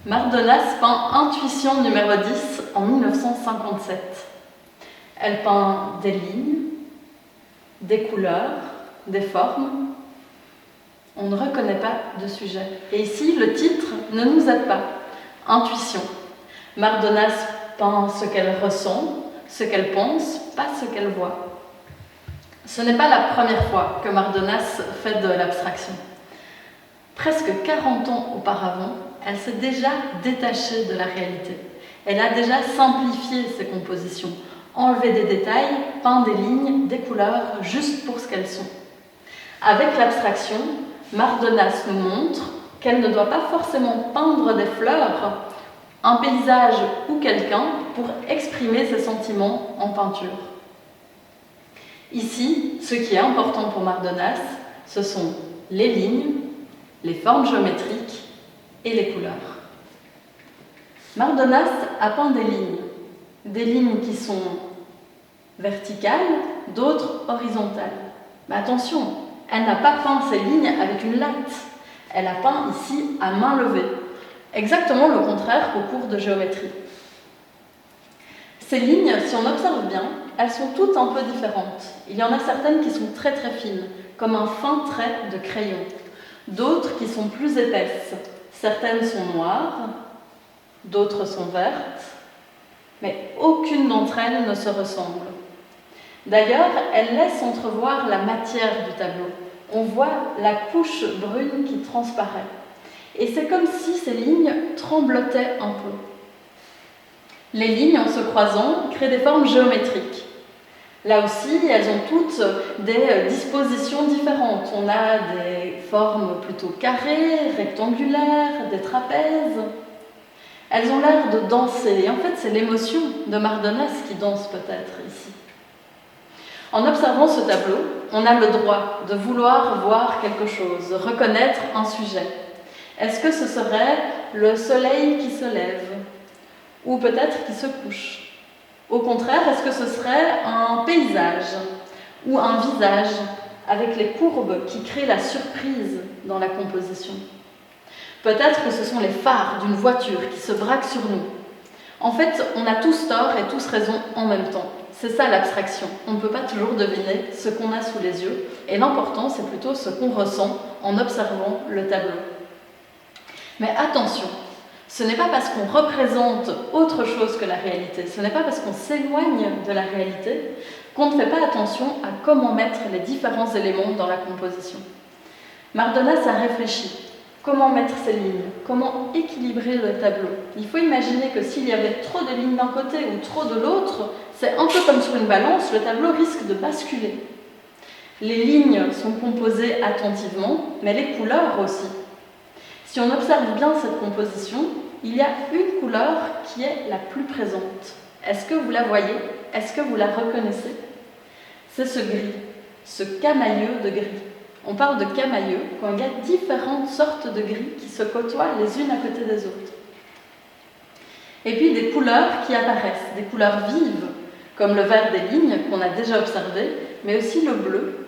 Mardonas peint Intuition numéro 10 en 1957. Elle peint des lignes, des couleurs, des formes. On ne reconnaît pas de sujet. Et ici, le titre ne nous aide pas. Intuition. Mardonas peint ce qu'elle ressent, ce qu'elle pense, pas ce qu'elle voit. Ce n'est pas la première fois que Mardonas fait de l'abstraction. Presque 40 ans auparavant, elle s'est déjà détachée de la réalité. Elle a déjà simplifié ses compositions, enlevé des détails, peint des lignes, des couleurs, juste pour ce qu'elles sont. Avec l'abstraction, Mardonas nous montre qu'elle ne doit pas forcément peindre des fleurs, un paysage ou quelqu'un pour exprimer ses sentiments en peinture. Ici, ce qui est important pour Mardonas, ce sont les lignes, les formes géométriques et les couleurs. Mardonas a peint des lignes qui sont verticales, d'autres horizontales. Mais attention, elle n'a pas peint ces lignes avec une latte, elle a peint ici à main levée, exactement le contraire qu'au cours de géométrie. Ces lignes, si on observe bien, elles sont toutes un peu différentes. Il y en a certaines qui sont très très fines, comme un fin trait de crayon. D'autres qui sont plus épaisses. Certaines sont noires, d'autres sont vertes, mais aucune d'entre elles ne se ressemble. D'ailleurs, elles laissent entrevoir la matière du tableau. On voit la couche brune qui transparaît. Et c'est comme si ces lignes tremblotaient un peu. Les lignes, en se croisant, créent des formes géométriques. Là aussi, elles ont toutes des dispositions différentes. On a des formes plutôt carrées, rectangulaires, des trapèzes. Elles ont l'air de danser. Et en fait, c'est l'émotion de Mardonas qui danse peut-être ici. En observant ce tableau, on a le droit de vouloir voir quelque chose, reconnaître un sujet. Est-ce que ce serait le soleil qui se lève ou peut-être qui se couche? Au contraire, est-ce que ce serait un paysage ou un visage avec les courbes qui créent la surprise dans la composition? Peut-être que ce sont les phares d'une voiture qui se braquent sur nous. En fait, on a tous tort et tous raison en même temps. C'est ça l'abstraction. On ne peut pas toujours deviner ce qu'on a sous les yeux, et l'important, c'est plutôt ce qu'on ressent en observant le tableau. Mais attention, ce n'est pas parce qu'on représente autre chose que la réalité, ce n'est pas parce qu'on s'éloigne de la réalité qu'on ne fait pas attention à comment mettre les différents éléments dans la composition. Mardonas a réfléchi. Comment mettre ces lignes? Comment équilibrer le tableau? Il faut imaginer que s'il y avait trop de lignes d'un côté ou trop de l'autre, c'est un peu comme sur une balance, le tableau risque de basculer. Les lignes sont composées attentivement, mais les couleurs aussi. Si on observe bien cette composition, il y a une couleur qui est la plus présente. Est-ce que vous la voyez? Est-ce que vous la reconnaissez? C'est ce gris, ce camailleux de gris. On parle de camailleux quand il y a différentes sortes de gris qui se côtoient les unes à côté des autres. Et puis des couleurs qui apparaissent, des couleurs vives, comme le vert des lignes qu'on a déjà observé, mais aussi le bleu,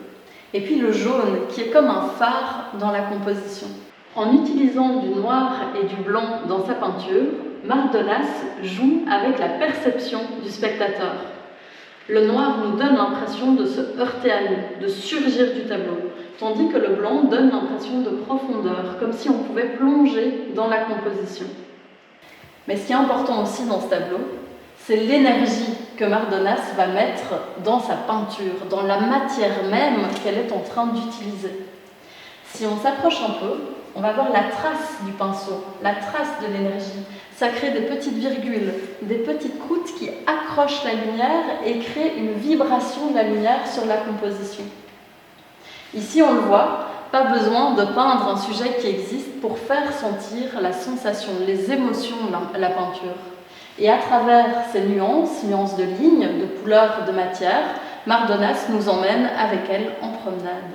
et puis le jaune qui est comme un phare dans la composition. En utilisant du noir et du blanc dans sa peinture, Mardonas joue avec la perception du spectateur. Le noir nous donne l'impression de se heurter à nous, de surgir du tableau, tandis que le blanc donne l'impression de profondeur, comme si on pouvait plonger dans la composition. Mais ce qui est important aussi dans ce tableau, c'est l'énergie que Mardonas va mettre dans sa peinture, dans la matière même qu'elle est en train d'utiliser. Si on s'approche un peu, on va voir la trace du pinceau, la trace de l'énergie. Ça crée des petites virgules, des petites croûtes qui accrochent la lumière et créent une vibration de la lumière sur la composition. Ici, on le voit, pas besoin de peindre un sujet qui existe pour faire sentir la sensation, les émotions de la peinture. Et à travers ces nuances de lignes, de couleurs, de matière, Mardonas nous emmène avec elle en promenade.